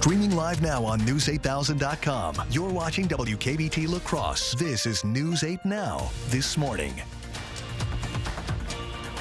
Streaming live now on News8000.com. You're watching WKBT La Crosse. This is News 8 Now, This Morning.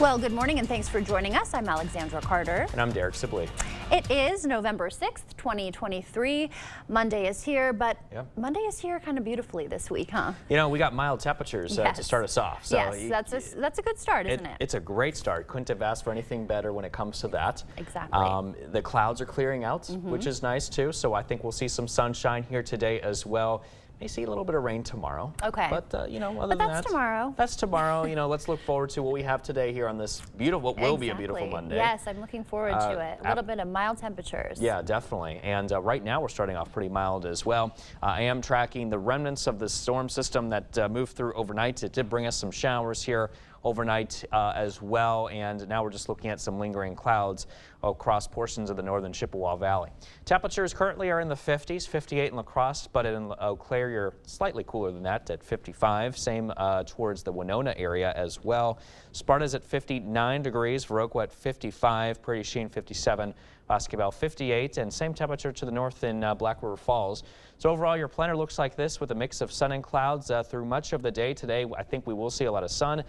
Well, good morning and thanks for joining us. I'm Alexandra Carter. And I'm Derek Sibley. It is November 6th, 2023. Monday is here, but Monday is here kind of beautifully this week, huh? You know, we got mild temperatures to start us off. So yes, that's a good start, isn't it? It's a great start. Couldn't have asked for anything better when it comes to that. Exactly. The clouds are clearing out, which is nice too. So I think we'll see some sunshine here today as well. May see a little bit of rain tomorrow. Okay. But, you know, other than that, tomorrow. That's tomorrow. You know, let's look forward to what we have today here on this beautiful, what will be a beautiful Monday. Yes, I'm looking forward to it. A little bit of mild temperatures. Yeah, definitely. And right now we're starting off pretty mild as well. I am tracking the remnants of the storm system that moved through overnight. It did bring us some showers here overnight as well, and now we're just looking at some lingering clouds across portions of the northern Chippewa Valley. Temperatures currently are in the 50s, 58 in La Crosse, but in Eau Claire you're slightly cooler than that at 55. Same towards the Winona area as well. Sparta's at 59 degrees, Viroqua at 55, Prairie du Chien 57, Boscobel 58, and same temperature to the north in Black River Falls. So overall, your planner looks like this with a mix of sun and clouds through much of the day today. I think we will see a lot of sun.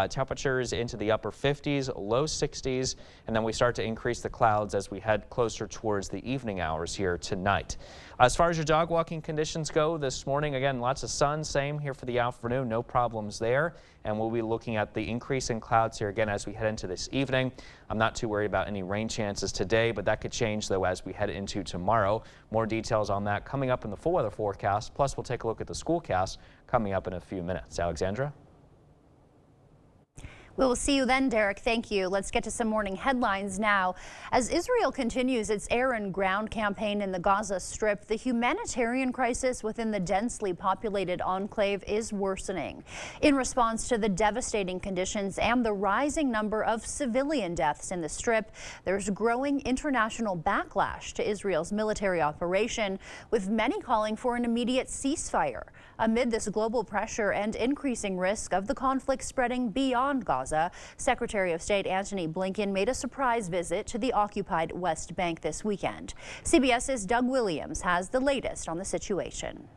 Temperatures into the upper 50s, low 60s, and then we start to increase the clouds as we head closer towards the evening hours here tonight. As far as your dog walking conditions go this morning, again, lots of sun, same here for the afternoon, no problems there. And we'll be looking at the increase in clouds here again as we head into this evening. I'm not too worried about any rain chances today, but that could change though as we head into tomorrow. More details on that coming up in the full weather forecast. Plus, we'll take a look at the schoolcast coming up in a few minutes. Alexandra? We will see you then, Derek. Thank you. Let's get to some morning headlines now. As Israel continues its air and ground campaign in the Gaza Strip, the humanitarian crisis within the densely populated enclave is worsening. In response to the devastating conditions and the rising number of civilian deaths in the Strip, there's growing international backlash to Israel's military operation, with many calling for an immediate ceasefire. Amid this global pressure and increasing risk of the conflict spreading beyond Gaza, Secretary of State Antony Blinken made a surprise visit to the occupied West Bank this weekend. CBS's Doug Williams has the latest on the situation.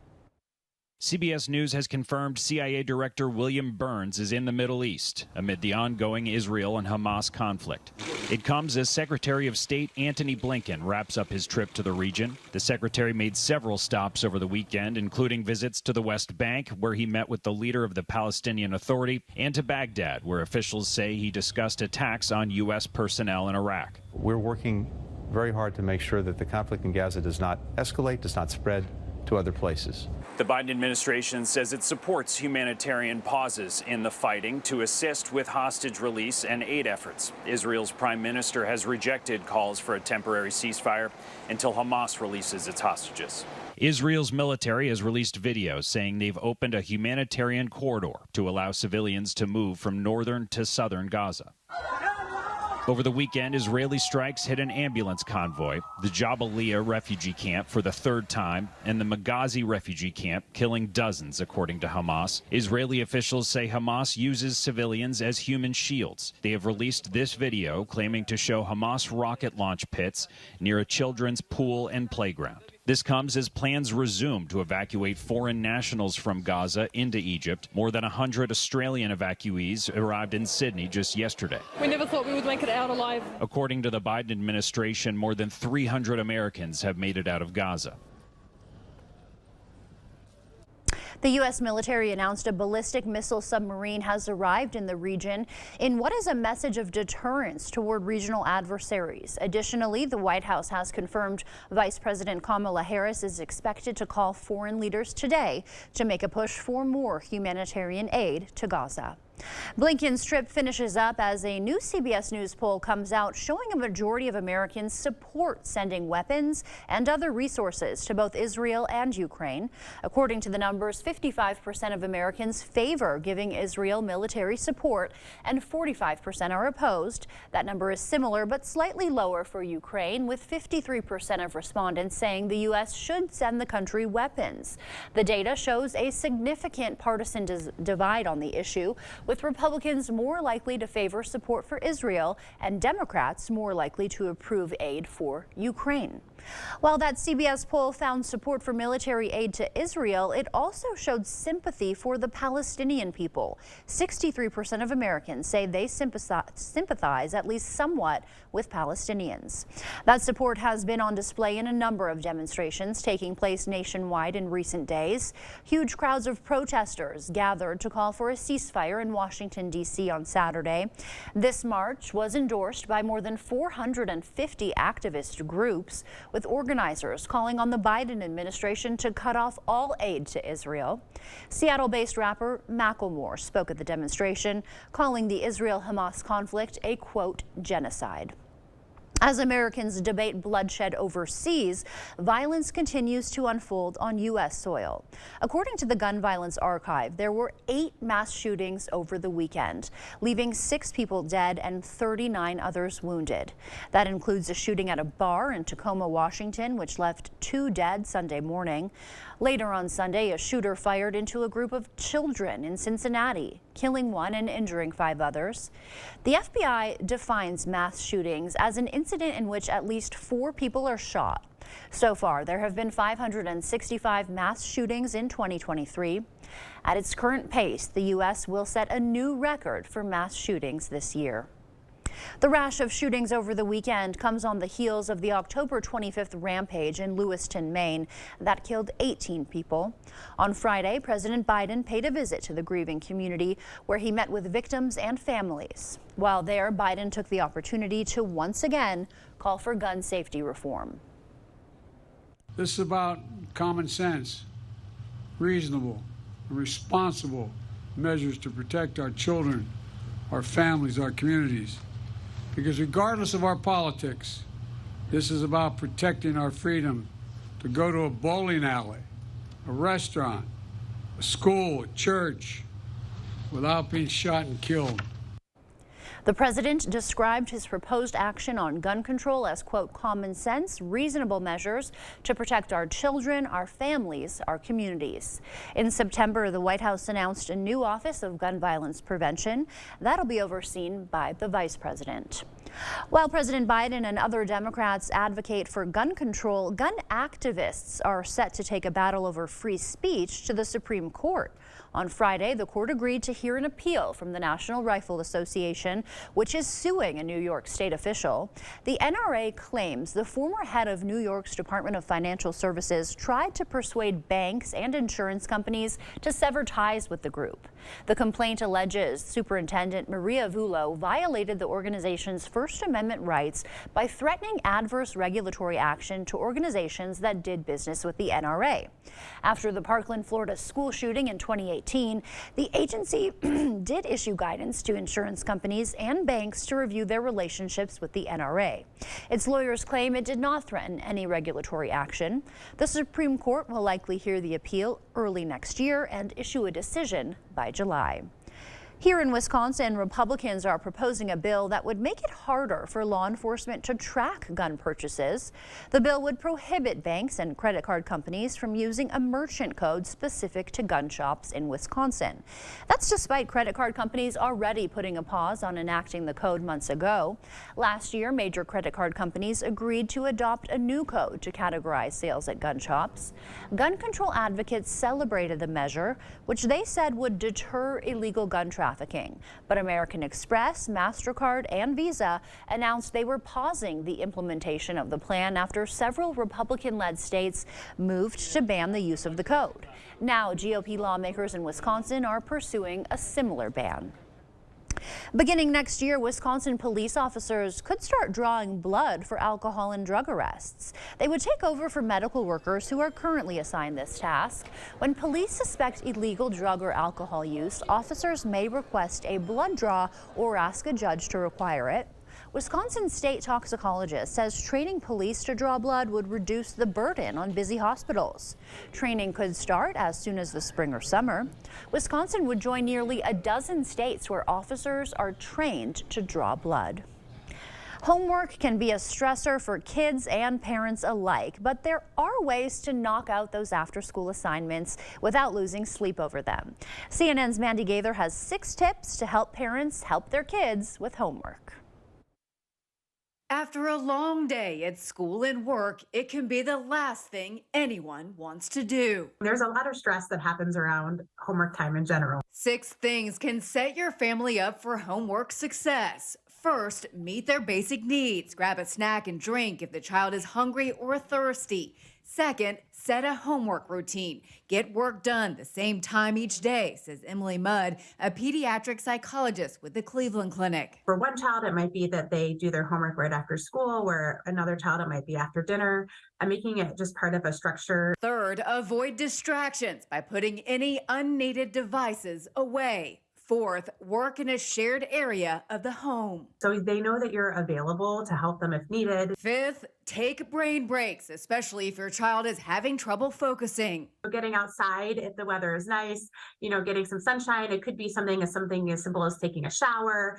CBS News has confirmed CIA Director William Burns is in the Middle East amid the ongoing Israel and Hamas conflict. It comes as Secretary of State Antony Blinken wraps up his trip to the region. The secretary made several stops over the weekend, including visits to the West Bank, where he met with the leader of the Palestinian Authority, and to Baghdad, where officials say he discussed attacks on U.S. personnel in Iraq. We're working very hard to make sure that the conflict in Gaza does not escalate, does not spread to other places. The Biden administration says it supports humanitarian pauses in the fighting to assist with hostage release and aid efforts. Israel's prime minister has rejected calls for a temporary ceasefire until Hamas releases its hostages. Israel's military has released videos saying they've opened a humanitarian corridor to allow civilians to move from northern to southern Gaza. Over the weekend, Israeli strikes hit an ambulance convoy, the Jabalia refugee camp for the third time, and the Maghazi refugee camp, killing dozens, according to Hamas. Israeli officials say Hamas uses civilians as human shields. They have released this video claiming to show Hamas rocket launch pits near a children's pool and playground. This comes as plans resume to evacuate foreign nationals from Gaza into Egypt. More than 100 Australian evacuees arrived in Sydney just yesterday. We never thought we would make it out alive. According to the Biden administration, more than 300 Americans have made it out of Gaza. The U.S. military announced a ballistic missile submarine has arrived in the region in what is a message of deterrence toward regional adversaries. Additionally, the White House has confirmed Vice President Kamala Harris is expected to call foreign leaders today to make a push for more humanitarian aid to Gaza. Blinken's trip finishes up as a new CBS News poll comes out showing a majority of Americans support sending weapons and other resources to both Israel and Ukraine. According to the numbers, 55% of Americans favor giving Israel military support and 45% are opposed. That number is similar but slightly lower for Ukraine, with 53% of respondents saying the U.S. should send the country weapons. The data shows a significant partisan divide on the issue, with Republicans more likely to favor support for Israel and Democrats more likely to approve aid for Ukraine. While that CBS poll found support for military aid to Israel, it also showed sympathy for the Palestinian people. 63% of Americans say they sympathize at least somewhat with Palestinians. That support has been on display in a number of demonstrations taking place nationwide in recent days. Huge crowds of protesters gathered to call for a ceasefire in Washington, D.C. on Saturday. This march was endorsed by more than 450 activist groups, with organizers calling on the Biden administration to cut off all aid to Israel. Seattle-based rapper Macklemore spoke at the demonstration, calling the Israel-Hamas conflict a, quote, genocide. As Americans debate bloodshed overseas, violence continues to unfold on U.S. soil. According to the Gun Violence Archive, there were 8 mass shootings over the weekend, leaving 6 people dead and 39 others wounded. That includes a shooting at a bar in Tacoma, Washington, which left 2 dead Sunday morning. Later on Sunday, a shooter fired into a group of children in Cincinnati, killing 1 and injuring 5 others. The FBI defines mass shootings as an incident in which at least 4 people are shot. So far, there have been 565 mass shootings in 2023. At its current pace, the U.S. will set a new record for mass shootings this year. The rash of shootings over the weekend comes on the heels of the October 25th rampage in Lewiston, Maine, that killed 18 people. On Friday, President Biden paid a visit to the grieving community, where he met with victims and families. While there, Biden took the opportunity to once again call for gun safety reform. This is about common sense, reasonable, and responsible measures to protect our children, our families, our communities. Because regardless of our politics, this is about protecting our freedom to go to a bowling alley, a restaurant, a school, a church, without being shot and killed. The president described his proposed action on gun control as, quote, common sense, reasonable measures to protect our children, our families, our communities. In September, the White House announced a new Office of Gun Violence Prevention that'll be overseen by the vice president. While President Biden and other Democrats advocate for gun control, gun activists are set to take a battle over free speech to the Supreme Court. On Friday, the court agreed to hear an appeal from the National Rifle Association, which is suing a New York state official. The NRA claims the former head of New York's Department of Financial Services tried to persuade banks and insurance companies to sever ties with the group. The complaint alleges Superintendent Maria Vullo violated the organization's First Amendment rights by threatening adverse regulatory action to organizations that did business with the NRA. After the Parkland, Florida school shooting in 2018, the agency did issue guidance to insurance companies and banks to review their relationships with the NRA. Its lawyers claim it did not threaten any regulatory action. The Supreme Court will likely hear the appeal early next year and issue a decision by July. Here in Wisconsin, Republicans are proposing a bill that would make it harder for law enforcement to track gun purchases. The bill would prohibit banks and credit card companies from using a merchant code specific to gun shops in Wisconsin. That's despite credit card companies already putting a pause on enacting the code months ago. Last year, major credit card companies agreed to adopt a new code to categorize sales at gun shops. Gun control advocates celebrated the measure, which they said would deter illegal gun trafficking. But American Express, MasterCard, and Visa announced they were pausing the implementation of the plan after several Republican-led states moved to ban the use of the code. Now, GOP lawmakers in Wisconsin are pursuing a similar ban. Beginning next year, Wisconsin police officers could start drawing blood for alcohol and drug arrests. They would take over for medical workers who are currently assigned this task. When police suspect illegal drug or alcohol use, officers may request a blood draw or ask a judge to require it. Wisconsin state toxicologist says training police to draw blood would reduce the burden on busy hospitals. Training could start as soon as the spring or summer. Wisconsin would join nearly a dozen states where officers are trained to draw blood. Homework can be a stressor for kids and parents alike, but there are ways to knock out those after-school assignments without losing sleep over them. CNN's Mandy Gaither has 6 tips to help parents help their kids with homework. After a long day at school and work, it can be the last thing anyone wants to do. There's a lot of stress that happens around homework time in general. 6 things can set your family up for homework success. First, meet their basic needs. Grab a snack and drink if the child is hungry or thirsty. Second, set a homework routine. Get work done the same time each day, says Emily Mudd, a pediatric psychologist with the Cleveland Clinic. For one child, it might be that they do their homework right after school, where another child, it might be after dinner. I'm making it just part of a structure. Third, avoid distractions by putting any unneeded devices away. Fourth, work in a shared area of the home. So they know that you're available to help them if needed. Fifth, take brain breaks, especially if your child is having trouble focusing. Getting outside if the weather is nice, getting some sunshine. It could be something as simple as taking a shower,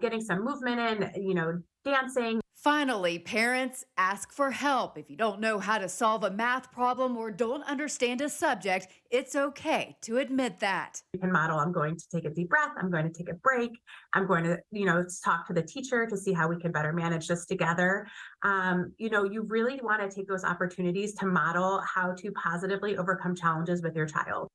getting some movement in, dancing. Finally, parents, ask for help. If you don't know how to solve a math problem or don't understand a subject, it's okay to admit that. You can model, I'm going to take a deep breath, I'm going to take a break, I'm going to, talk to the teacher to see how we can better manage this together. You really want to take those opportunities to model how to positively overcome challenges with your child.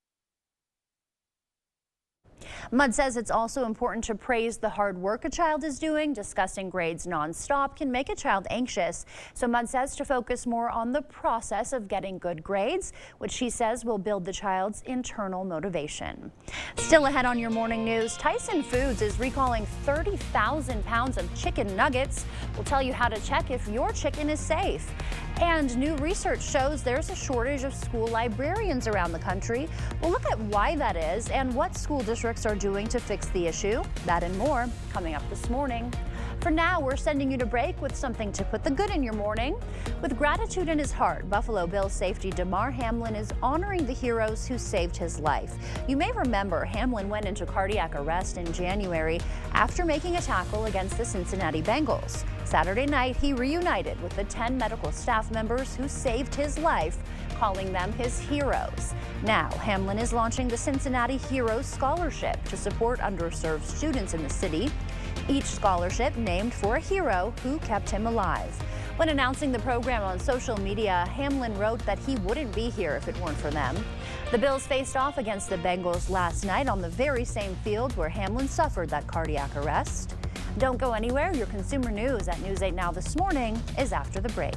Mudd says it's also important to praise the hard work a child is doing. Discussing grades nonstop can make a child anxious. So Mudd says to focus more on the process of getting good grades, which she says will build the child's internal motivation. Still ahead on your morning news, Tyson Foods is recalling 30,000 pounds of chicken nuggets. We'll tell you how to check if your chicken is safe. And new research shows there's a shortage of school librarians around the country. We'll look at why that is and what school districts are doing to fix the issue. That and more coming up this morning. For now, we're sending you to break with something to put the good in your morning. With gratitude in his heart, Buffalo Bills safety Damar Hamlin is honoring the heroes who saved his life. You may remember Hamlin went into cardiac arrest in January after making a tackle against the Cincinnati Bengals. Saturday night, he reunited with the 10 medical staff members who saved his life, calling them his heroes. Now, Hamlin is launching the Cincinnati Heroes Scholarship to support underserved students in the city. Each scholarship named for a hero who kept him alive. When announcing the program on social media, Hamlin wrote that he wouldn't be here if it weren't for them. The Bills faced off against the Bengals last night on the very same field where Hamlin suffered that cardiac arrest. Don't go anywhere. Your consumer news at News 8 Now this morning is after the break.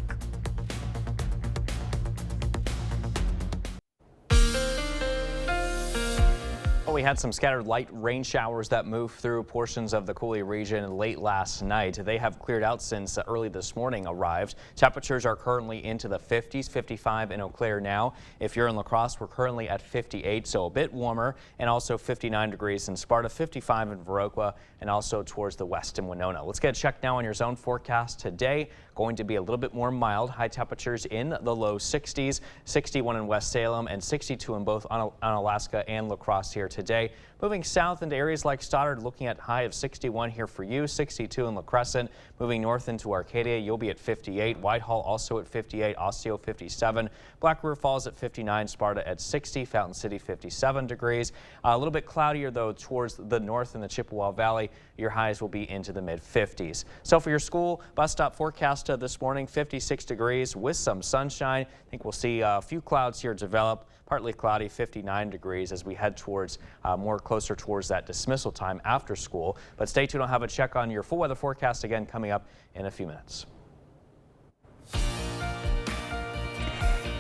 We had some scattered light rain showers that moved through portions of the Coulee region late last night. They have cleared out since early this morning arrived. Temperatures are currently into the 50s, 55 in Eau Claire now. If you're in La Crosse, we're currently at 58, so a bit warmer, and also 59 degrees in Sparta, 55 in Viroqua, and also towards the west in Winona. Let's get a check now on your zone forecast today. Going to be a little bit more mild. High temperatures in the low 60s, 61 in West Salem and 62 in both Unalaska and La Crosse here today. Moving south into areas like Stoddard, looking at high of 61 here for you, 62 in La Crescent. Moving north into Arcadia, you'll be at 58. Whitehall also at 58, Osseo 57. Black River Falls at 59, Sparta at 60, Fountain City 57 degrees. A little bit cloudier though towards the north in the Chippewa Valley. Your highs will be into the mid 50s. So for your school bus stop forecast this morning, 56 degrees with some sunshine. I think we'll see a few clouds here develop. Partly cloudy, 59 degrees as we head towards more closer towards that dismissal time after school. But stay tuned. I'll have a check on your full weather forecast again coming up in a few minutes.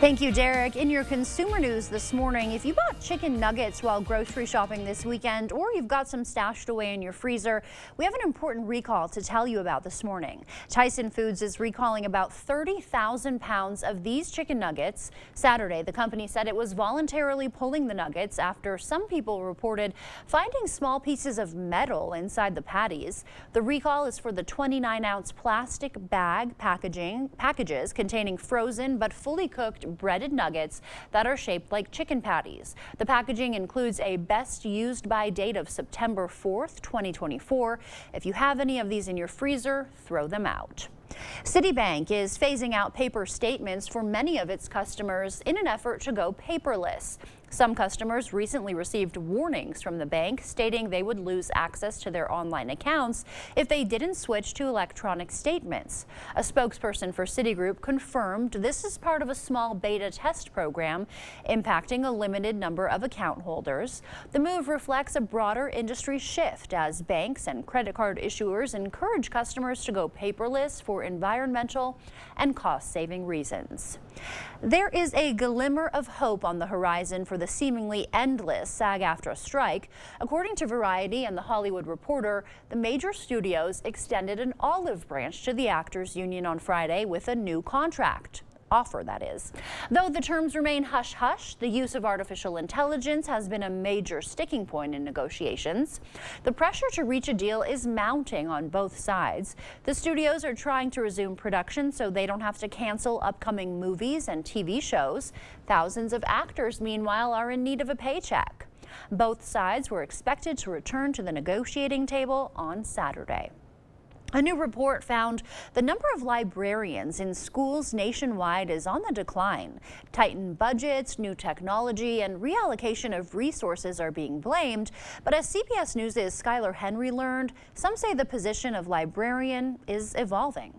Thank you, Derek. In your consumer news this morning, if you bought chicken nuggets while grocery shopping this weekend, or you've got some stashed away in your freezer, we have an important recall to tell you about this morning. Tyson Foods is recalling about 30,000 pounds of these chicken nuggets. Saturday, the company said it was voluntarily pulling the nuggets after some people reported finding small pieces of metal inside the patties. The recall is for the 29-ounce plastic bag packages containing frozen but fully cooked breaded nuggets that are shaped like chicken patties. The packaging includes a best used by date of September 4th, 2024. If you have any of these in your freezer, throw them out. Citibank is phasing out paper statements for many of its customers in an effort to go paperless. Some customers recently received warnings from the bank stating they would lose access to their online accounts if they didn't switch to electronic statements. A spokesperson for Citigroup confirmed this is part of a small beta test program impacting a limited number of account holders. The move reflects a broader industry shift as banks and credit card issuers encourage customers to go paperless for environmental and cost-saving reasons. There is a glimmer of hope on the horizon for the seemingly endless SAG-AFTRA strike. According to Variety and The Hollywood Reporter, the major studios extended an olive branch to the actors union on Friday with a new contract. Offer, that is. Though the terms remain hush-hush, the use of artificial intelligence has been a major sticking point in negotiations. The pressure to reach a deal is mounting on both sides. The studios are trying to resume production so they don't have to cancel upcoming movies and TV shows. Thousands of actors, meanwhile, are in need of a paycheck. Both sides were expected to return to the negotiating table on Saturday. A new report found the number of librarians in schools nationwide is on the decline. Tightened budgets, new technology, and reallocation of resources are being blamed. But as CBS News' Skylar Henry learned, some say the position of librarian is evolving.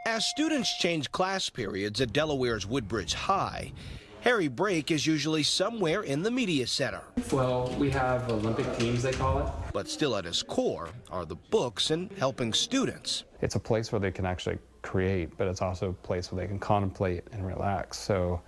As students change class periods at Delaware's Woodbridge High, Harry Brake is usually somewhere in the media center. Well, we have Olympic teams, they call it. But still at his core are the books and helping students. It's a place where they can actually create, but it's also a place where they can contemplate and relax. So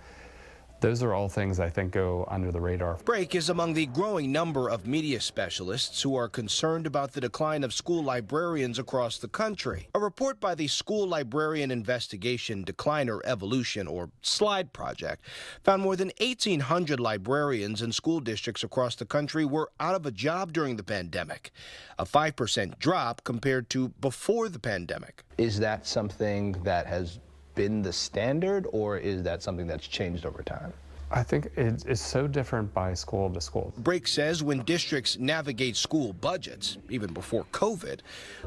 those are all things I think go under the radar. Brake is among the growing number of media specialists who are concerned about the decline of school librarians across the country. A report by the School Librarian Investigation Decliner Evolution, or SLIDE project, found more than 1,800 librarians in school districts across the country were out of a job during the pandemic, a 5% drop compared to before the pandemic. Is that something that has been the standard, or is that something that's changed over time? I think it's so different by school to school. Brake says when districts navigate school budgets, even before COVID,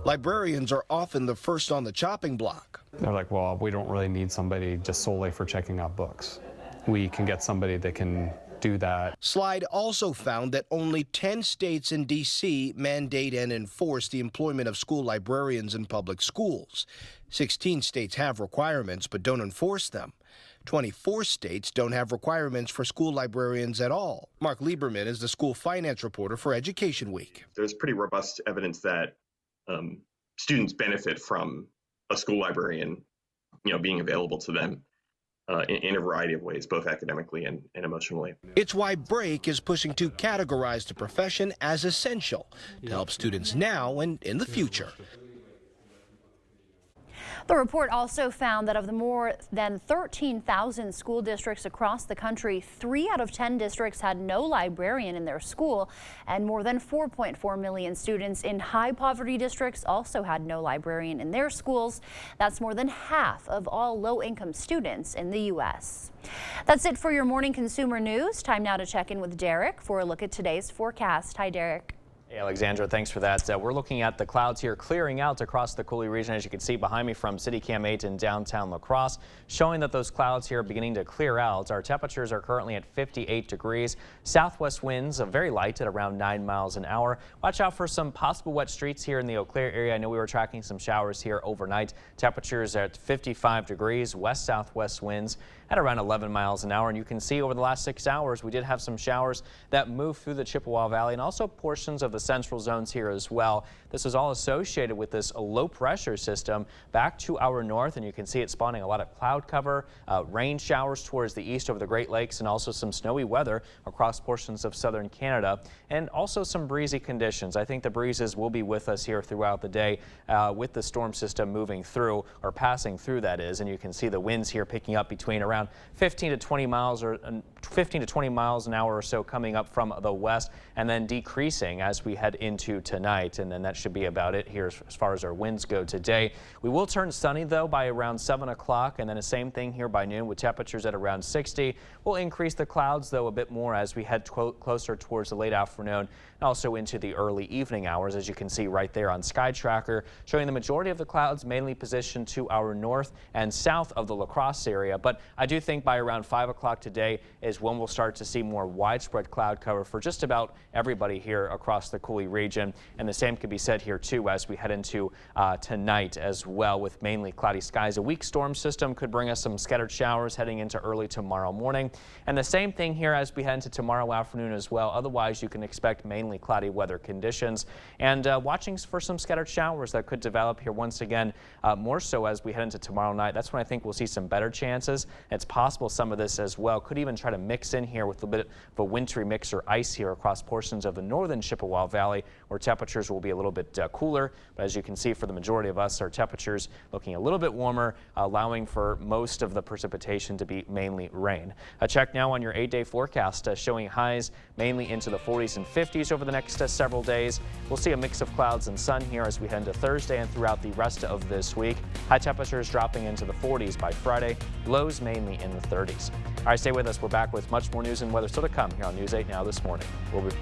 librarians are often the first on the chopping block. They're like, well, we don't really need somebody just solely for checking out books. We can get somebody that can do that. SLIDE also found that only 10 states and D.C. mandate and enforce the employment of school librarians in public schools. 16 states have requirements but don't enforce them. 24 states don't have requirements for school librarians at all. Mark Lieberman is the school finance reporter for Education Week. There's pretty robust evidence that students benefit from a school librarian, being available to them in a variety of ways, both academically and emotionally. It's why Brake is pushing to categorize the profession as essential to help students now and in the future. The report also found that of the more than 13,000 school districts across the country, 3 out of 10 districts had no librarian in their school, and more than 4.4 million students in high poverty districts also had no librarian in their schools. That's more than half of all low-income students in the U.S. That's it for your morning consumer news. Time now to check in with Derek for a look at today's forecast. Hi, Derek. Hey, Alexandra, thanks for that. We're looking at the clouds here clearing out across the Coulee region, as you can see behind me from City Cam 8 in downtown La Crosse, showing that those clouds here are beginning to clear out. Our temperatures are currently at 58 degrees. Southwest winds very light at around 9 miles an hour. Watch out for some possible wet streets here in the Eau Claire area. I know we were tracking some showers here overnight. Temperatures at 55 degrees, west-southwest winds at around 11 miles an hour. And you can see over the last 6 hours, we did have some showers that moved through the Chippewa Valley and also portions of the central zones here as well. This is all associated with this low pressure system back to our north, and you can see it spawning a lot of cloud cover, rain showers towards the east over the Great Lakes, and also some snowy weather across portions of southern Canada, and also some breezy conditions. I think the breezes will be with us here throughout the day with the storm system moving through, or passing through, that is, and you can see the winds here picking up between around 15 to 20 miles an hour or so coming up from the west, and then decreasing as we we head into tonight, and then that should be about it here as far as our winds go today. We will turn sunny though by around 7 o'clock, and then the same thing here by noon with temperatures at around 60. We'll increase the clouds though a bit more as we head closer towards the late afternoon and also into the early evening hours, as you can see right there on Sky Tracker, showing the majority of the clouds mainly positioned to our north and south of the La Crosse area. But I do think by around 5 o'clock today is when we'll start to see more widespread cloud cover for just about everybody here across the Coulee region. And the same could be said here too as we head into tonight as well, with mainly cloudy skies. A weak storm system could bring us some scattered showers heading into early tomorrow morning. And the same thing here as we head into tomorrow afternoon as well. Otherwise, you can expect mainly cloudy weather conditions, and watching for some scattered showers that could develop here once again, more so as we head into tomorrow night. That's when I think we'll see some better chances. It's possible some of this as well could even try to mix in here with a bit of a wintry mix or ice here across portions of the northern Chippewa Valley, where temperatures will be a little bit cooler. But as you can see, for the majority of us, our temperatures looking a little bit warmer, allowing for most of the precipitation to be mainly rain. A check now on your 8-day forecast showing highs mainly into the 40s and 50s over the next several days. We'll see a mix of clouds and sun here as we head into Thursday and throughout the rest of this week. High temperatures dropping into the 40s by Friday, lows mainly in the 30s. All right, stay with us. We're back with much more news and weather still to come here on News 8 Now this morning. We'll be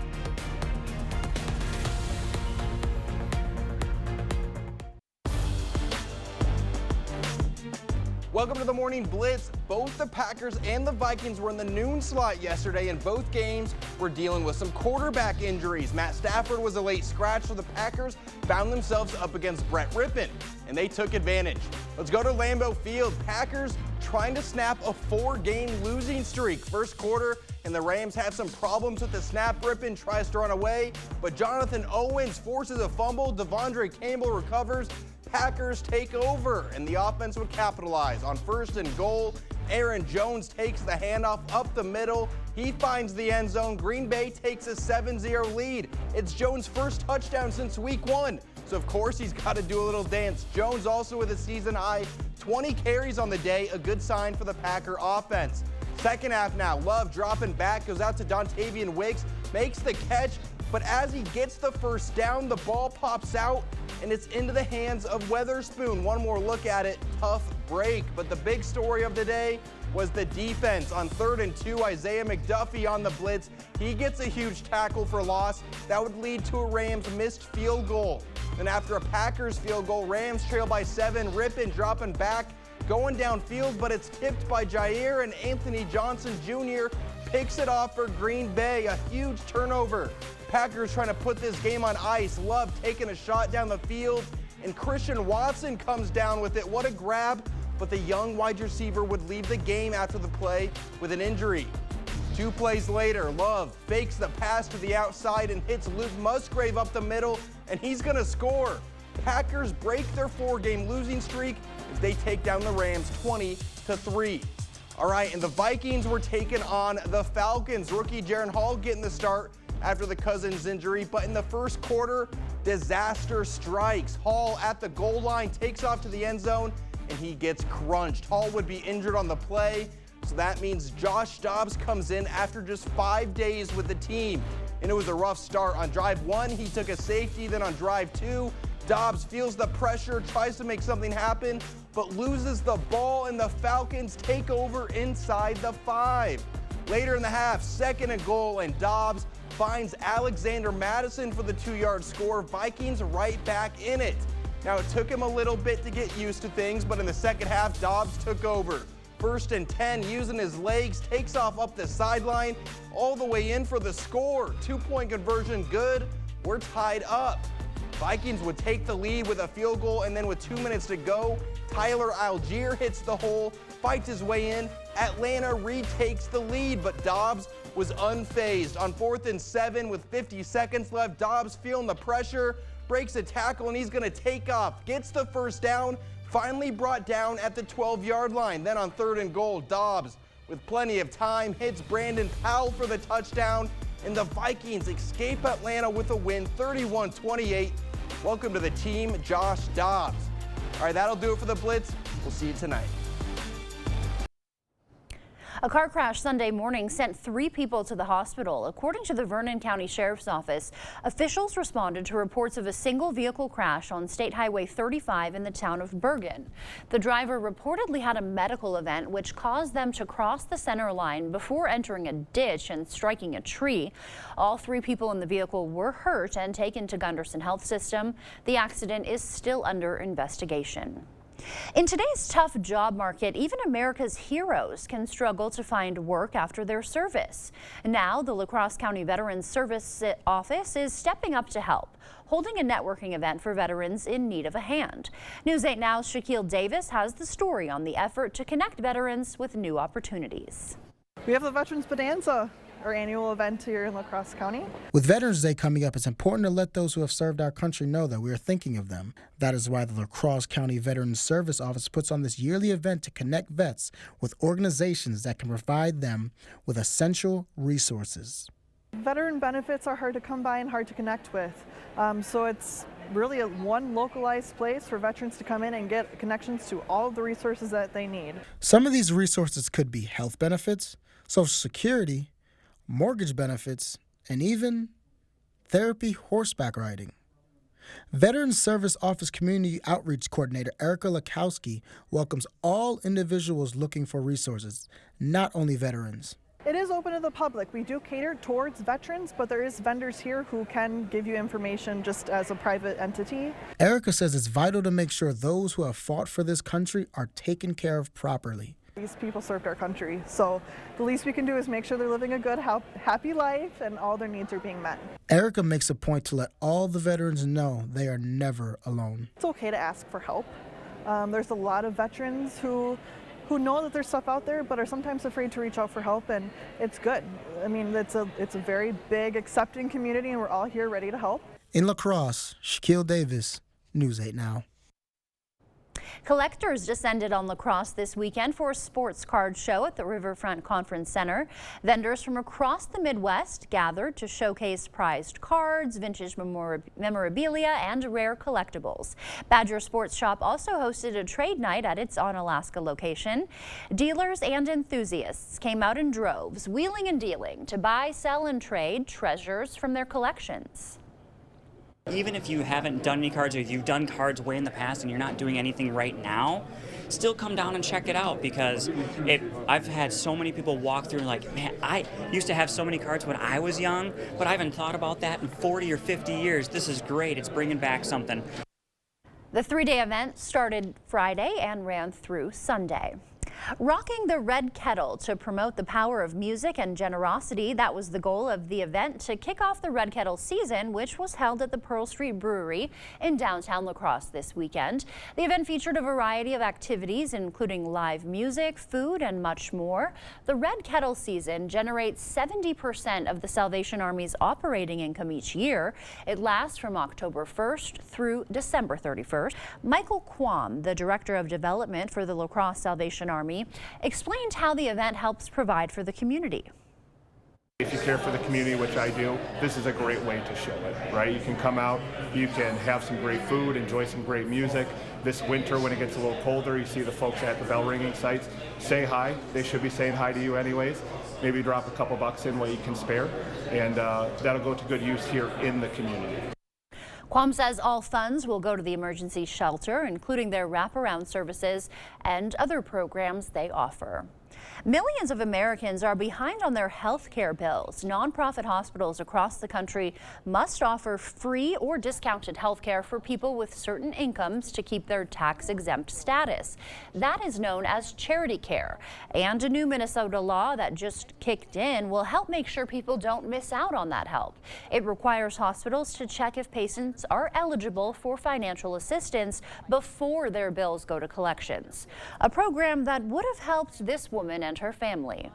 Welcome to the Morning Blitz. Both the Packers and the Vikings were in the noon slot yesterday, and both games were dealing with some quarterback injuries. Matt Stafford was a late scratch, so the Packers found themselves up against Brett Rippon, and they took advantage. Let's go to Lambeau Field. Packers trying to snap a 4-game losing streak. First quarter, and the Rams have some problems with the snap. Rippon tries to run away, but Jonathan Owens forces a fumble. Devondre Campbell recovers. Packers take over, and the offense would capitalize. On 1st and goal, Aaron Jones takes the handoff up the middle. He finds the end zone. Green Bay takes a 7-0 lead. It's Jones' first touchdown since week 1. So, of course, he's got to do a little dance. Jones also with a season-high 20 carries on the day, a good sign for the Packer offense. Second half now, Love dropping back, goes out to Dontavian Wicks, makes the catch, but as he gets the first down, the ball pops out, and it's into the hands of Weatherspoon. One more look at it, tough break. But the big story of the day was the defense. On 3rd and 2, Isaiah McDuffie on the blitz. He gets a huge tackle for loss. That would lead to a Rams missed field goal. And after a Packers field goal, Rams trail by 7. Rippon dropping back, going downfield, but it's tipped by Jair, and Anthony Johnson Jr. picks it off for Green Bay. A huge turnover. Packers trying to put this game on ice. Love taking a shot down the field, and Christian Watson comes down with it. What a grab, but the young wide receiver would leave the game after the play with an injury. 2 plays later, Love fakes the pass to the outside and hits Luke Musgrave up the middle, and he's going to score. Packers break their 4-game losing streak as they take down the Rams 20-3. All right, and the Vikings were taking on the Falcons. Rookie Jaren Hall getting the start after the Cousins injury, but in the first quarter, disaster strikes. Hall at the goal line takes off to the end zone, and he gets crunched. Hall would be injured on the play, so that means Josh Dobbs comes in after just 5 days with the team. And it was a rough start. On drive 1, he took a safety. Then on drive 2, Dobbs feels the pressure, tries to make something happen, but loses the ball, and the Falcons take over inside the 5. Later in the half, 2nd and goal, and Dobbs finds Alexander Madison for the 2-yard score. Vikings right back in it. Now, it took him a little bit to get used to things, but in the second half, Dobbs took over. 1st and 10, using his legs, takes off up the sideline, all the way in for the score. 2-point conversion good. We're tied up. Vikings would take the lead with a field goal, and then with 2 minutes to go, Tyler Algier hits the hole, fights his way in. Atlanta retakes the lead, but Dobbs was unfazed. On 4th and 7 with 50 seconds left, Dobbs feeling the pressure, breaks a tackle, and he's going to take off. Gets the first down, finally brought down at the 12-yard line. Then on 3rd and goal, Dobbs, with plenty of time, hits Brandon Powell for the touchdown, and the Vikings escape Atlanta with a win, 31-28. Welcome to the team, Josh Dobbs. All right, that'll do it for the Blitz. We'll see you tonight. A car crash Sunday morning sent 3 people to the hospital. According to the Vernon County Sheriff's Office, officials responded to reports of a single vehicle crash on State Highway 35 in the town of Bergen. The driver reportedly had a medical event which caused them to cross the center line before entering a ditch and striking a tree. All 3 people in the vehicle were hurt and taken to Gunderson Health System. The accident is still under investigation. In today's tough job market, even America's heroes can struggle to find work after their service. Now, the La Crosse County Veterans Service Office is stepping up to help, holding a networking event for veterans in need of a hand. News 8 Now's Shaquille Davis has the story on the effort to connect veterans with new opportunities. We have the Veterans Bonanza, our annual event here in La Crosse County. With Veterans Day coming up, it's important to let those who have served our country know that we are thinking of them. That is why the La Crosse County Veterans Service Office puts on this yearly event to connect vets with organizations that can provide them with essential resources. Veteran benefits are hard to come by and hard to connect with. So it's really one localized place for veterans to come in and get connections to all of the resources that they need. Some of these resources could be health benefits, Social Security, mortgage benefits, and even therapy horseback riding. Veterans Service Office Community Outreach Coordinator Erica Lakowski welcomes all individuals looking for resources, not only veterans. It is open to the public. We do cater towards veterans, but there is vendors here who can give you information just as a private entity. Erica says it's vital to make sure those who have fought for this country are taken care of properly. These people served our country, so the least we can do is make sure they're living a good, happy life and all their needs are being met. Erica makes a point to let all the veterans know they are never alone. It's okay to ask for help. There's a lot of veterans who know that there's stuff out there but are sometimes afraid to reach out for help, and it's good. I mean, it's a very big, accepting community, and we're all here ready to help. In La Crosse, Shaquille Davis, News 8 Now. Collectors descended on La Crosse this weekend for a sports card show at the Riverfront Conference Center. Vendors from across the Midwest gathered to showcase prized cards, vintage memorabilia, and rare collectibles. Badger Sports Shop also hosted a trade night at its Onalaska location. Dealers and enthusiasts came out in droves, wheeling and dealing to buy, sell, and trade treasures from their collections. Even if you haven't done any cards, or if you've done cards way in the past and you're not doing anything right now, still come down and check it out, because I've had so many people walk through and like, man, I used to have so many cards when I was young, but I haven't thought about that in 40 or 50 years. This is great. It's bringing back something. The 3-day event started Friday and ran through Sunday. Rocking the Red Kettle to promote the power of music and generosity. That was the goal of the event to kick off the Red Kettle season, which was held at the Pearl Street Brewery in downtown La Crosse this weekend. The event featured a variety of activities, including live music, food, and much more. The Red Kettle season generates 70% of the Salvation Army's operating income each year. It lasts from October 1st through December 31st. Michael Quam, the Director of Development for the La Crosse Salvation Army, explained how the event helps provide for the community. If you care for the community, which I do, this is a great way to show it, right? You can come out, you can have some great food, enjoy some great music. This winter, when it gets a little colder, you see the folks at the bell ringing sites. Say hi. They should be saying hi to you anyways. Maybe drop a couple bucks in what you can spare, and that'll go to good use here in the community. Quam says all funds will go to the emergency shelter, including their wraparound services and other programs they offer. Millions of Americans are behind on their health care bills. Nonprofit hospitals across the country must offer free or discounted health care for people with certain incomes to keep their tax-exempt status. That is known as charity care. And a new Minnesota law that just kicked in will help make sure people don't miss out on that help. It requires hospitals to check if patients are eligible for financial assistance before their bills go to collections. A program that would have helped this woman and her family.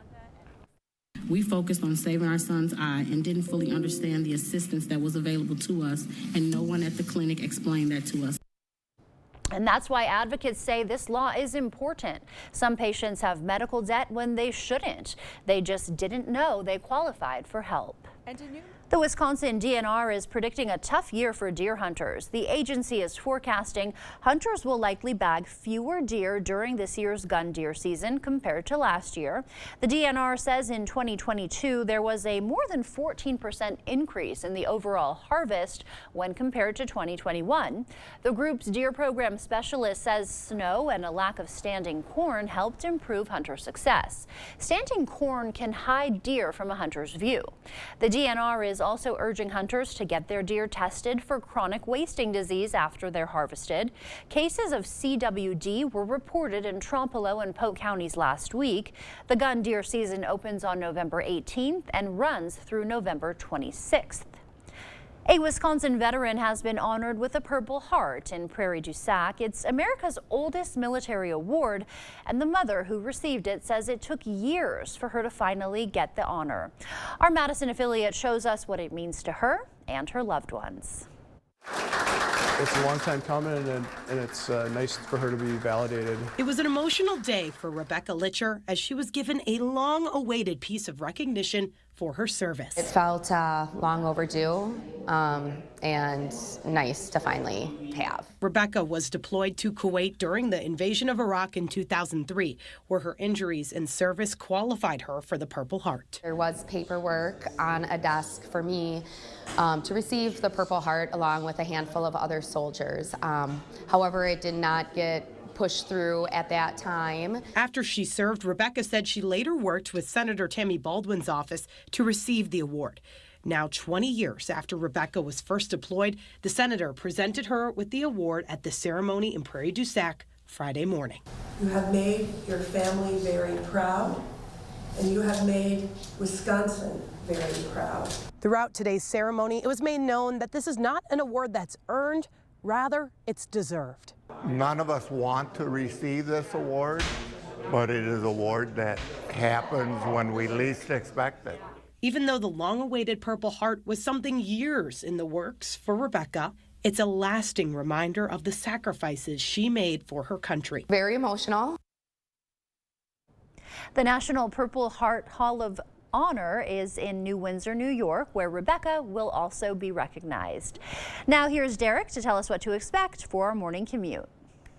We focused on saving our son's eye and didn't fully understand the assistance that was available to us, and no one at the clinic explained that to us. And that's why advocates say this law is important. Some patients have medical debt when they shouldn't. They just didn't know they qualified for help. The Wisconsin DNR is predicting a tough year for deer hunters. The agency is forecasting hunters will likely bag fewer deer during this year's gun deer season compared to last year. The DNR says in 2022 there was a more than 14% increase in the overall harvest when compared to 2021. The group's deer program specialist says snow and a lack of standing corn helped improve hunter success. Standing corn can hide deer from a hunter's view. The DNR is also urging hunters to get their deer tested for chronic wasting disease after they're harvested. Cases of CWD were reported in Trempealeau and Polk counties last week. The gun deer season opens on November 18th and runs through November 26th. A Wisconsin veteran has been honored with the Purple Heart in Prairie du Sac. It's America's oldest military award, and the mother who received it says it took years for her to finally get the honor. Our Madison affiliate shows us what it means to her and her loved ones. It's a long time coming, and it's nice for her to be validated. It was an emotional day for Rebecca Litcher as she was given a long-awaited piece of recognition for her service. It felt long overdue and nice to finally have. Rebecca was deployed to Kuwait during the invasion of Iraq in 2003, where her injuries in service qualified her for the Purple Heart. There was paperwork on a desk for me to receive the Purple Heart along with a handful of other soldiers. However, it did not get pushed through at that time. After she served, Rebecca said she later worked with Senator Tammy Baldwin's office to receive the award. Now, 20 years after Rebecca was first deployed, the senator presented her with the award at the ceremony in Prairie du Sac Friday morning. You have made your family very proud, and you have made Wisconsin very proud. Throughout today's ceremony, it was made known that this is not an award that's earned, rather, it's deserved. None of us want to receive this award, but it is an award that happens when we least expect it. Even though the long-awaited Purple Heart was something years in the works for Rebecca, it's a lasting reminder of the sacrifices she made for her country. Very emotional. The National Purple Heart Hall of Honor is in New Windsor, New York, where Rebecca will also be recognized. Now here's Derek to tell us what to expect for our morning commute.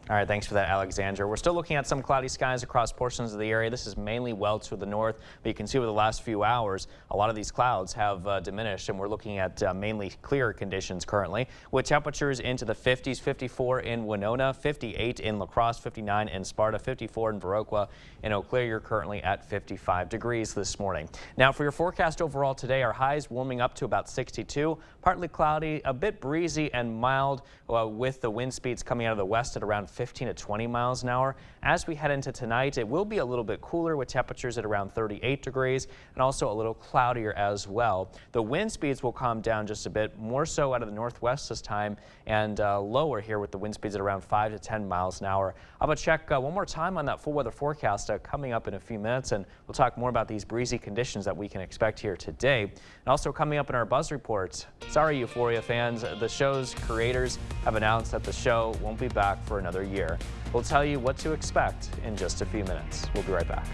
All right, thanks for that, Alexandra. We're still looking at some cloudy skies across portions of the area. This is mainly well to the north, but you can see over the last few hours, a lot of these clouds have diminished, and we're looking at mainly clear conditions currently, with temperatures into the 50s, 54 in Winona, 58 in La Crosse, 59 in Sparta, 54 in Viroqua. In Eau Claire, you're currently at 55 degrees this morning. Now, for your forecast overall today, our highs warming up to about 62, partly cloudy, a bit breezy and mild, with the wind speeds coming out of the west at around 15 to 20 miles an hour. As we head into tonight, it will be a little bit cooler with temperatures at around 38 degrees and also a little cloudier as well. The wind speeds will calm down just a bit, more so out of the northwest this time, and lower here with the wind speeds at around 5 to 10 miles an hour. I'm going to check one more time on that full weather forecast coming up in a few minutes, and we'll talk more about these breezy conditions that we can expect here today. And also coming up in our Buzz Report, sorry Euphoria fans, the show's creators have announced that the show won't be back for another year. We'll tell you what to expect in just a few minutes. We'll be right back.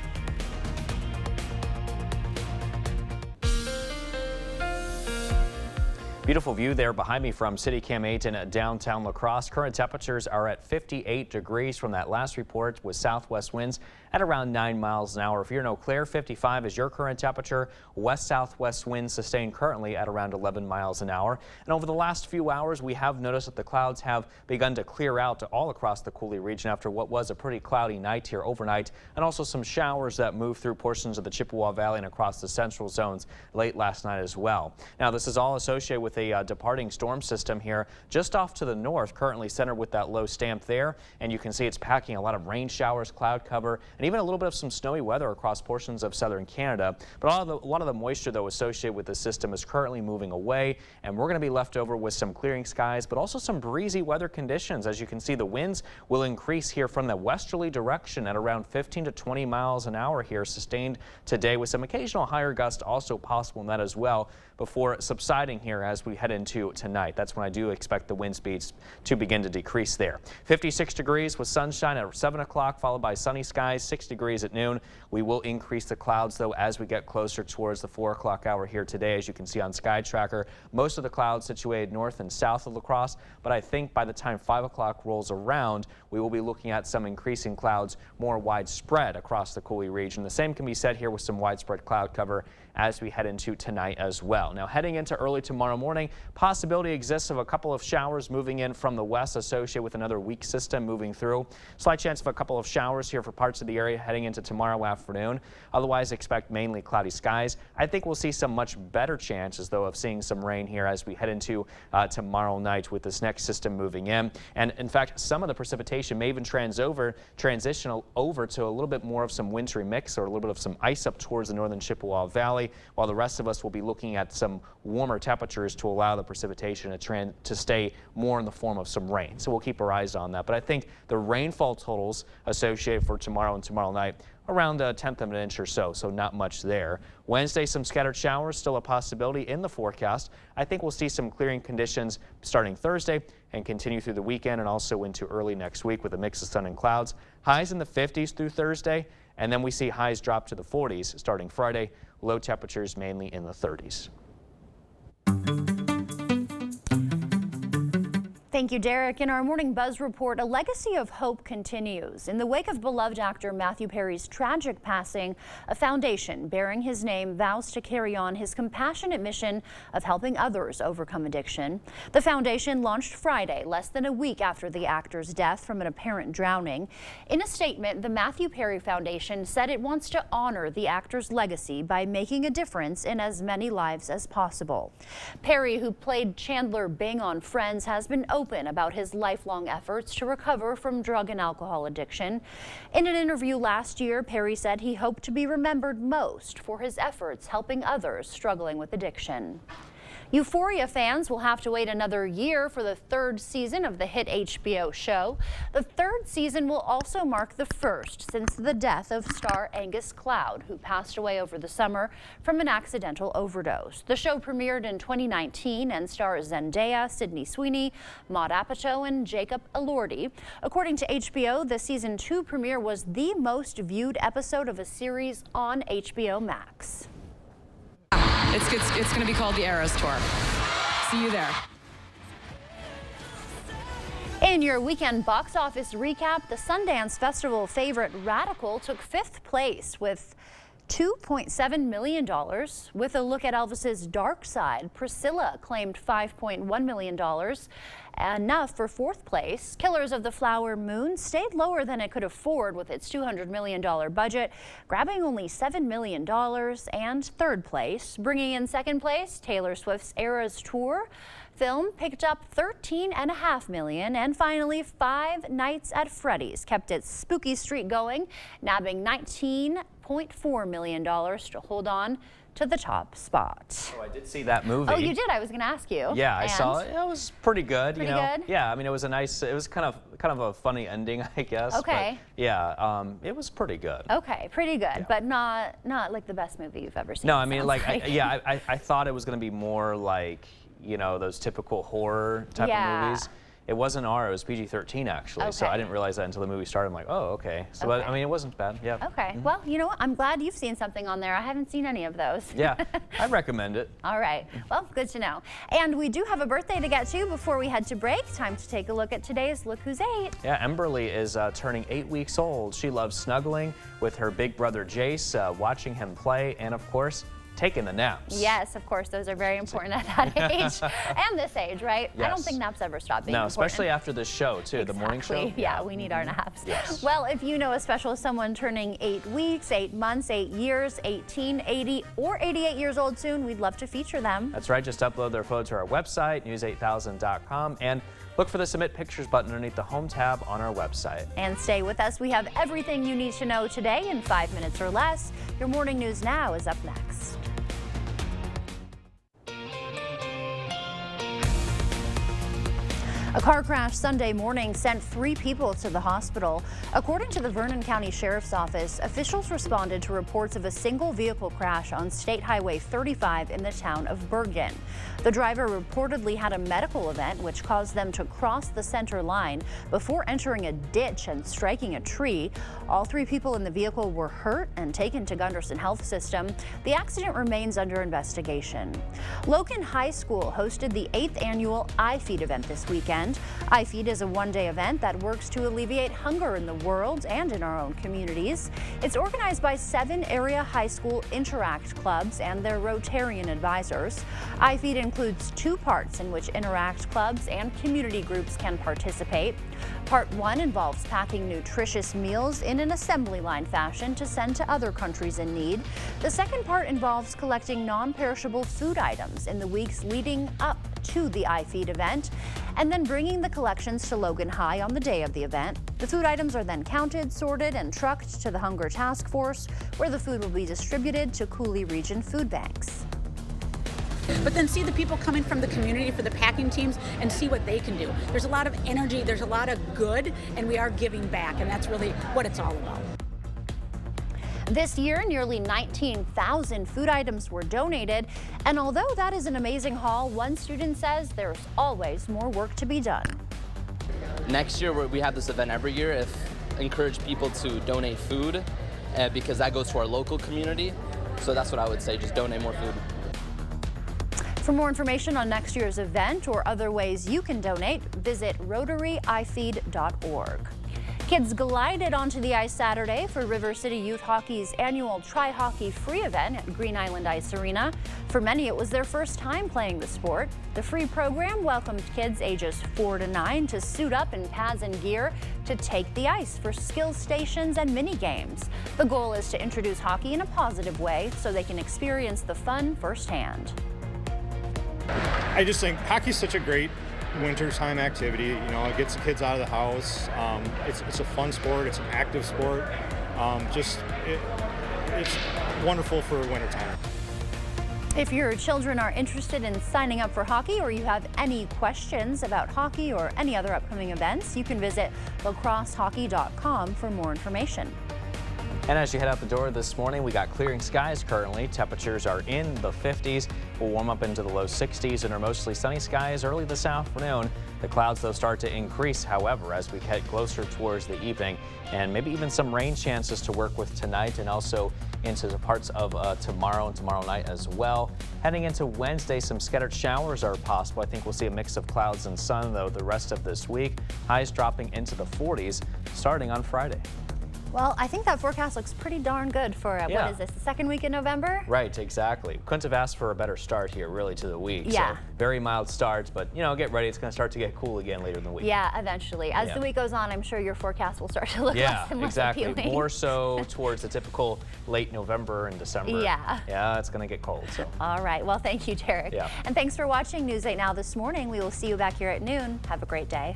Beautiful view there behind me from City Cam 8 in downtown La Crosse. Current temperatures are at 58 degrees from that last report, with southwest winds at around 9 miles an hour. If you're in Eau Claire, 55 is your current temperature. West-southwest winds sustained currently at around 11 miles an hour. And over the last few hours, we have noticed that the clouds have begun to clear out all across the Coulee region after what was a pretty cloudy night here overnight, and also some showers that moved through portions of the Chippewa Valley and across the central zones late last night as well. Now, this is all associated with a departing storm system here just off to the north, currently centered with that low stamp there, and you can see it's packing a lot of rain showers, cloud cover, and even a little bit of some snowy weather across portions of southern Canada. But a lot of the moisture, though, associated with the system is currently moving away, and we're going to be left over with some clearing skies, but also some breezy weather conditions. As you can see, the winds will increase here from the westerly direction at around 15 to 20 miles an hour here, sustained today, with some occasional higher gusts also possible in that as well, before subsiding here as as we head into tonight. That's when I do expect the wind speeds to begin to decrease there. 56 degrees with sunshine at 7 o'clock, followed by sunny skies, 6 degrees at noon. We will increase the clouds, though, as we get closer towards the 4 o'clock hour here today. As you can see on Sky Tracker, most of the clouds situated north and south of La Crosse, but I think by the time 5 o'clock rolls around, we will be looking at some increasing clouds more widespread across the Coulee region. The same can be said here with some widespread cloud cover as we head into tonight as well. Now, heading into early tomorrow morning, possibility exists of a couple of showers moving in from the west associated with another weak system moving through. Slight chance of a couple of showers here for parts of the area heading into tomorrow afternoon. Otherwise, expect mainly cloudy skies. I think we'll see some much better chances, though, of seeing some rain here as we head into tomorrow night with this next system moving in. And in fact, some of the precipitation may even transition over to a little bit more of some wintry mix or a little bit of some ice up towards the northern Chippewa Valley, while the rest of us will be looking at some warmer temperatures to allow the precipitation to stay more in the form of some rain. So we'll keep our eyes on that. But I think the rainfall totals associated for tomorrow and tomorrow night around a tenth of an inch or so, so not much there. Wednesday, some scattered showers, still a possibility in the forecast. I think we'll see some clearing conditions starting Thursday and continue through the weekend and also into early next week with a mix of sun and clouds. Highs in the 50s through Thursday, and then we see highs drop to the 40s starting Friday. Low temperatures mainly in the 30s. Thank you, Derek. In our Morning Buzz report, a legacy of hope continues. In the wake of beloved actor Matthew Perry's tragic passing, a foundation bearing his name vows to carry on his compassionate mission of helping others overcome addiction. The foundation launched Friday, less than a week after the actor's death from an apparent drowning. In a statement, the Matthew Perry Foundation said it wants to honor the actor's legacy by making a difference in as many lives as possible. Perry, who played Chandler Bing on Friends, has been open about his lifelong efforts to recover from drug and alcohol addiction. In an interview last year, Perry said he hoped to be remembered most for his efforts helping others struggling with addiction. Euphoria fans will have to wait another year for the third season of the hit HBO show. The third season will also mark the first since the death of star Angus Cloud, who passed away over the summer from an accidental overdose. The show premiered in 2019 and stars Zendaya, Sydney Sweeney, Maud Apatow, and Jacob Elordi. According to HBO, the season 2 premiere was the most viewed episode of a series on HBO Max. It's going to be called the Eras Tour. See you there. In your weekend box office recap, the Sundance Festival favorite Radical took 5th place with $2.7 million. With a look at Elvis's dark side, Priscilla claimed $5.1 million, enough for 4th place. Killers of the Flower Moon stayed lower than it could afford with its $200 million budget, grabbing only $7 million, and 3rd place. Bringing in 2nd place, Taylor Swift's Eras Tour film picked up $13.5 million, and finally Five Nights at Freddy's kept its spooky streak going, nabbing $19.4 million to hold on to the top spot. Oh, I did see that movie. Oh, you did? I was going to ask you. Yeah, I saw it. It was pretty good. Pretty you know? good? Yeah, I mean, it was kind of a funny ending, I guess. Okay. But yeah, it was pretty good. Okay, pretty good, but not like the best movie you've ever seen. No, I mean, like, like. I thought it was going to be more like, you know, those typical horror type of movies. It wasn't R, it was PG-13 actually, so I didn't realize that until the movie started. I'm like, oh, okay. So, but, I mean, it wasn't bad, yeah. Okay, well, you know what? I'm glad you've seen something on there. I haven't seen any of those. Yeah, I recommend it. All right, well, good to know. And we do have a birthday to get to before we head to break. Time to take a look at today's Look Who's 8. Yeah, Emberly is turning 8 weeks old. She loves snuggling with her big brother Jace, watching him play, and of course, taking the naps. Yes, of course, those are very important at that age and this age, right? Yes. I don't think naps ever stop being important. No, especially after the show, too, the morning show. Yeah, we need our naps. Yes. Well, if you know a special someone turning 8 weeks, 8 months, 8 years, 18, 80, or 88 years old soon, we'd love to feature them. That's right. Just upload their photo to our website, news8000.com, and look for the Submit Pictures button underneath the Home tab on our website. And stay with us. We have everything you need to know today in 5 minutes or less. Your Morning News Now is up next. A car crash Sunday morning sent 3 people to the hospital. According to the Vernon County Sheriff's Office, officials responded to reports of a single vehicle crash on State Highway 35 in the town of Bergen. The driver reportedly had a medical event which caused them to cross the center line before entering a ditch and striking a tree. All 3 people in the vehicle were hurt and taken to Gunderson Health System. The accident remains under investigation. Logan High School hosted the 8th annual iFeed event this weekend. iFeed is a one-day event that works to alleviate hunger in the world and in our own communities. It's organized by 7 area high school Interact clubs and their Rotarian advisors. iFeed includes 2 parts in which Interact clubs and community groups can participate. Part 1 involves packing nutritious meals in an assembly line fashion to send to other countries in need. The second part involves collecting non-perishable food items in the weeks leading up to the iFeed event and then bringing the collections to Logan High on the day of the event. The food items are then counted, sorted, and trucked to the Hunger Task Force, where the food will be distributed to Cooley Region food banks. But then see the people coming from the community for the packing teams and see what they can do. There's a lot of energy, there's a lot of good, and we are giving back, and that's really what it's all about. This year, nearly 19,000 food items were donated, and although that is an amazing haul, one student says there's always more work to be done. Next year, we have this event every year. Encourage people to donate food because that goes to our local community. So that's what I would say, just donate more food. For more information on next year's event or other ways you can donate, visit rotaryifeed.org. Kids glided onto the ice Saturday for River City Youth Hockey's annual Try Hockey Free event at Green Island Ice Arena. For many, it was their first time playing the sport. The free program welcomed kids ages 4 to 9 to suit up in pads and gear to take the ice for skill stations and mini games. The goal is to introduce hockey in a positive way so they can experience the fun firsthand. I just think hockey's such a great wintertime activity. You know, it gets the kids out of the house. It's a fun sport. It's an active sport. It's wonderful for wintertime. If your children are interested in signing up for hockey or you have any questions about hockey or any other upcoming events, you can visit lacrossehockey.com for more information. And as you head out the door this morning, we got clearing skies currently. Temperatures are in the 50s. We'll warm up into the low 60s and are mostly sunny skies early this afternoon. The clouds, though, start to increase, however, as we head closer towards the evening, and maybe even some rain chances to work with tonight and also into the parts of tomorrow and tomorrow night as well. Heading into Wednesday, some scattered showers are possible. I think we'll see a mix of clouds and sun, though, the rest of this week. Highs dropping into the 40s starting on Friday. Well, I think that forecast looks pretty darn good for, what is this, the second week in November? Right, exactly. Couldn't have asked for a better start here, really, to the week. Yeah. So very mild starts, but, you know, get ready. It's going to start to get cool again later in the week. Yeah, eventually. As the week goes on, I'm sure your forecast will start to look less and less appealing. Exactly. More so towards the typical late November and December. Yeah. Yeah, it's going to get cold. So. All right. Well, thank you, Derek. Yeah. And thanks for watching News 8 Now this morning. We will see you back here at noon. Have a great day.